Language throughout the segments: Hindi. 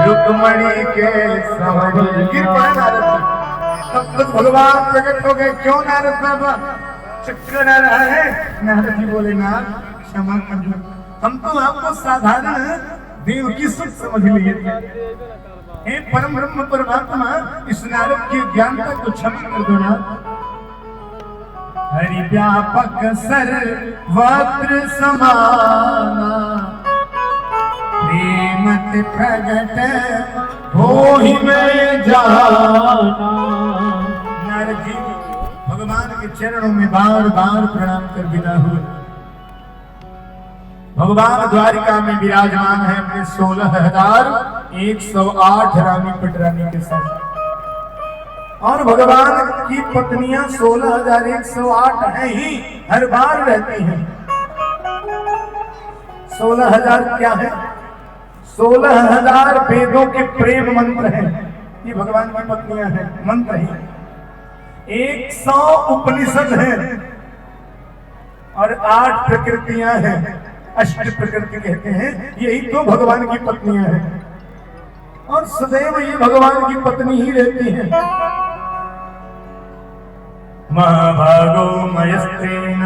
रुक्मणी के सवरी गिर पड़े नारद जी। तब तक भगवान प्रकट हो गए। क्यों नारद बाबा चक्कर आ रहा है? नारद जी बोले नाथ क्षमा कर दो, हम तो आपको साधारण देव की सुख समझ लिए थे। हे परम ब्रह्म परमात्मा, इस नारद की ज्ञानता को क्षमा कर दो ना। हरि व्यापक सर्वत्र समाना, प्रेमत प्रगट हो ही मैं जाना। नारद जी भगवान के चरणों में बार बार प्रणाम कर विदा हुए। भगवान द्वारिका में विराजमान है अपने 16,108 रानी पटरानी के साथ। और भगवान की पत्नियां 16,108 हैं ही, हर बार रहती हैं। 16,000 क्या है? 16,000 वेदों के प्रेम मंत्र हैं। ये भगवान की पत्नियां हैं, मंत्र ही। 100 उपनिषद हैं और 8 प्रकृतियां हैं, अष्ट प्रकृति कहते हैं। यही तो भगवान की पत्नियां हैं और सदैव ये भगवान की पत्नी ही रहती हैं। महाभागो मयस्तेन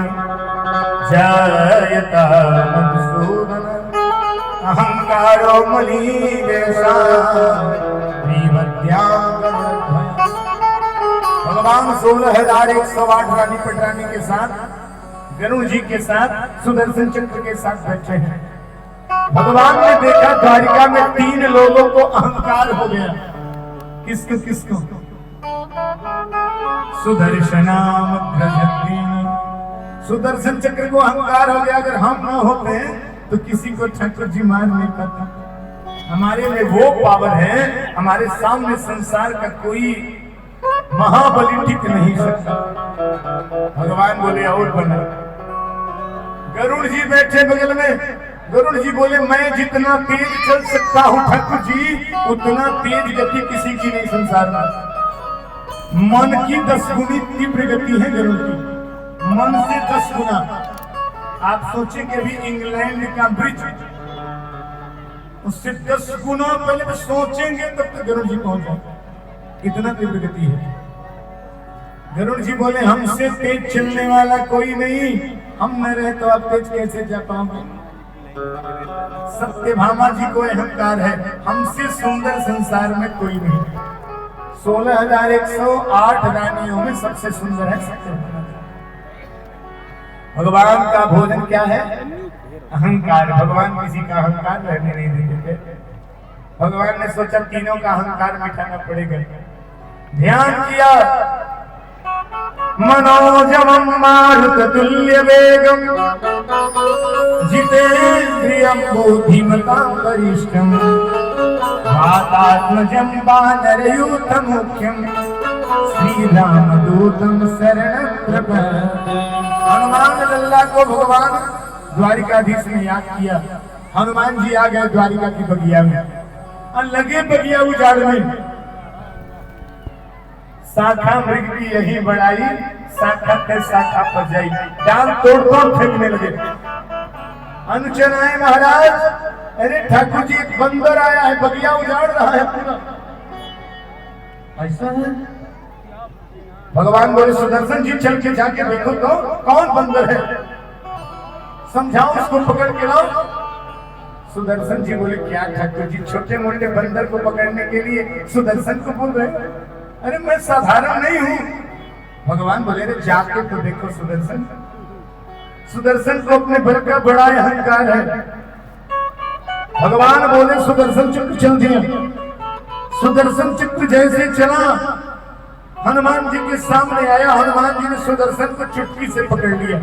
जायता मधुसूदन, अहंकारो मलीयसा भगवान 16,108 रानी पटरानी के साथ, गरुड़ जी के साथ, सुदर्शन चक्र के साथ बैठे हैं। भगवान ने देखा द्वारिका में 3 लोगों को अहंकार हो गया। किसको किसको? सुदर्शन चक्र को अहंकार हो गया। अगर हम ना होते तो किसी को ठाकुर जी मार नहीं पाता। हमारे में वो पावर है, हमारे सामने संसार का कोई महाबली टिक नहीं सकता। भगवान बोले और बना। गरुड़ जी बैठे बगल में। गरुड़ जी बोले मैं जितना तेज चल सकता हूँ ठाकुर जी, उतना तेज गति किसी की नहीं संसार में। मन की 10 गुनी तीव्र गति है गरुड़ की, मन से 10 गुना। आप सोचेंगे अभी इंग्लैंड का ब्रिज, उससे 10 गुना पहले तो सोचेंगे तब तक गरुड़ जी पहुंच जाए, इतना तीव्र गति है। गरुड़ जी बोले हमसे तेज चलने वाला कोई नहीं, हम न रहे तो आप तेज कैसे जा पाओगे। सत्यभामा जी को अहंकार है, हमसे सुंदर संसार में कोई नहीं। 16,108 रानियों में सबसे सुंदर है सत्यभामा। भगवान का भोजन क्या है? अहंकार। भगवान किसी का अहंकार रहने नहीं देते थे। भगवान ने सोचा तीनों का अहंकार मिटाना पड़ेगा। ध्यान किया। मनोजवम मारुततुल्य वेगम जितेन्द्रियं बुद्धिमतां वरिष्ठं वातात्मजं वानरयूथ मुख्यं श्रीरामदूतं शरणं प्रपद्ये। हनुमान लल्ला को भगवान द्वारिकाधीश ने याद किया। हनुमान जी आ गए द्वारिका की बगिया में और लगे बगिया उजाड़ने। शाखा मृग की यही बढ़ाई, शाखा पे शाखा पर जाई, डाल तोड़ तोड़ फेंकने लगे। अनुचर आए महाराज, अरे ठाकुर जी एक बंदर आया है, बगिया उजाड़ रहा है पूरा। ऐसा है? भगवान बोले सुदर्शन जी चल के जाके देखो तो कौन बंदर है, समझाओ उसको पकड़ के लाओ। सुदर्शन जी बोले क्या ठाकुर जी, छोटे मोटे बंदर को पकड़ने के लिए सुदर्शन को बोल रहे? अरे मैं साधारण नहीं हूं। भगवान बोले रे जाके तो देखो सुदर्शन। सुदर्शन को अपने बल का बड़ा अहंकार है। भगवान बोले सुदर्शन चक्र चल दिया। सुदर्शन चक्र जैसे चला हनुमान जी के सामने आया। हनुमान जी ने सुदर्शन को चुटकी से पकड़ लिया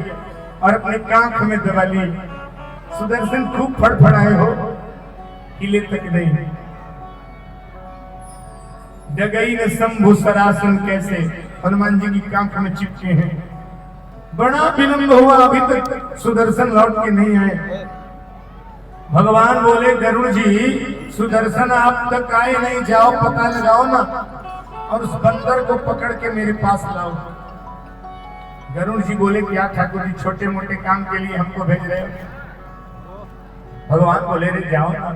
और अपने कांख में दबा ली। सुदर्शन खूब फड़फड़ाए हो, हिले तक नहीं। डगई ने शंभु सरासन कैसे हनुमान जी की कांख में चिपके हैं। बड़ा विलंब हुआ, अभी तक सुदर्शन लौट के नहीं आए। भगवान बोले गरुड़ जी सुदर्शन आप तक आए नहीं, जाओ पता लगाओ ना और उस बंदर को पकड़ के मेरे पास लाओ। गरुड़ जी बोले क्या ठाकुर जी छोटे मोटे काम के लिए हमको भेज रहे हो? भगवान बोले रे जाओ ना।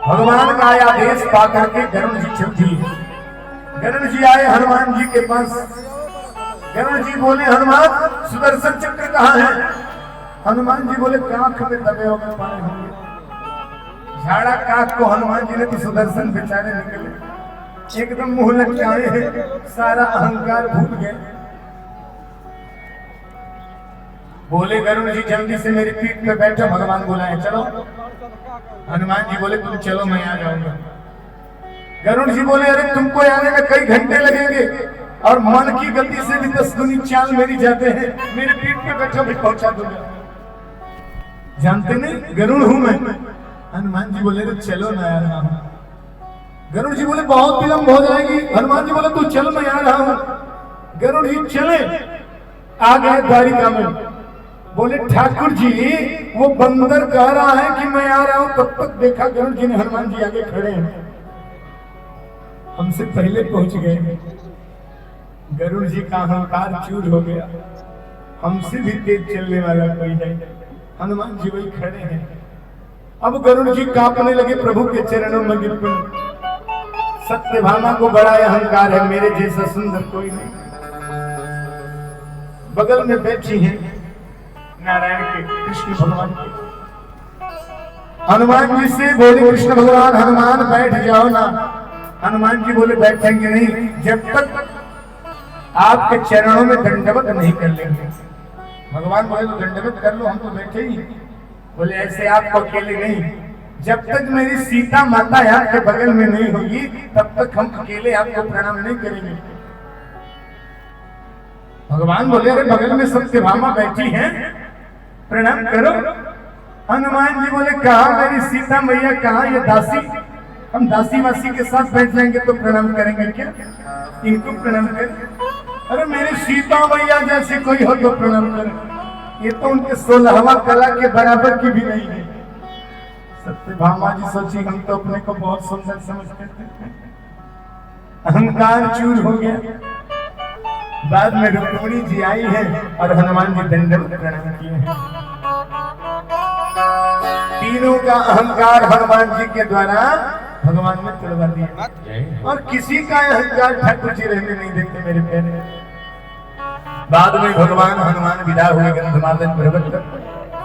भगवान का आदेश पा करके गरुड़ जी चल दिए। गरुड़ जी आए हनुमान जी के पास। गरुड़ जी बोले हनुमान सुदर्शन चक्र कहाँ है? हनुमान जी बोले काख में दबे होकर पाए होंगे। झाड़ा काख को हनुमान जी ने तो सुदर्शन बेचारे निकले एकदम मुंह लटकाए हैं, सारा अहंकार भूल गए। बोले गरुड़ जी जल्दी से मेरी पीठ पे बैठो, भगवान बुलाए चलो। हनुमान जी बोले तुम चलो मैं आ जाऊंगा। गरुड़ जी बोले अरे तुमको आने में कई घंटे लगेंगे और मन की गति से भी 10 गुनी चाल मेरी जाते हैं, मेरे पीठ पे बैठो भी पहुंचा दूंगा। जानते नहीं गरुड़ हूं मैं। हनुमान जी बोले चलो मैं आ रहा हूं। गरुड़ जी बोले बहुत विलंब हो जाएगी। हनुमान जी बोले तू चल मैं आ रहा हूं। गरुड़ जी चले, आ गए द्वारिका में। बोले ठाकुर जी वो बंदर कह रहा है कि मैं आ रहा हूं, तब तक देखा गरुड़ जी ने हनुमान जी आगे खड़े हैं, हमसे पहले पहुंच गए। गरुड़ जी का अहंकार चूर हो गया, हमसे भी तेज चलने वाला कोई है। हनुमान जी वही खड़े हैं। अब गरुड़ जी कांपने लगे, प्रभु के चरणों में गिर पड़े। सत्यभामा को बड़ा अहंकार है, मेरे जैसा सुंदर कोई नहीं। बगल में बैठी है नारायण के कृष्ण भगवान के। हनुमान जी से बोले कृष्ण भगवान हनुमान बैठ जाओ ना। हनुमान जी बोले बैठेंगे नहीं जब तक आपके चरणों में दंडवत नहीं कर लेंगे। भगवान बोले तो दंडवत कर लो, हम तो बैठे ही। बोले ऐसे आपको अकेले नहीं, जब तक मेरी सीता माता आपके बगल में नहीं होगी तब तक हम अकेले आपको प्रणाम नहीं करेंगे। भगवान बोले अरे बगल में सत्यभामा बैठी हैं, प्रणाम करो। हनुमान जी बोले कहा मेरी सीता मैया, कहा ये दासी? हम दासी वासी के साथ बैठ जाएंगे तो प्रणाम करेंगे क्या? इनको प्रणाम करें? अरे मेरी सीता मैया जैसे कोई हो तो प्रणाम करें। ये तो उनके 16वां कला के बराबर की भी नहीं है। सत्यभामा जी सोची हम तो अपने को बहुत सुंदर समझते थे, अहंकार चूर हो गया। बाद में रुक्मिणी जी आई है और हनुमान जी दंडवत प्रणाम किए हैं। तीनों का अहंकार हनुमान जी के द्वारा भगवान ने तोड़वा दिया और किसी का अहंकार ठाकुर जी रहने नहीं देते मेरे प्यारे। बाद में भगवान हनुमान विदा हुए गंधमादन पर्वत पर।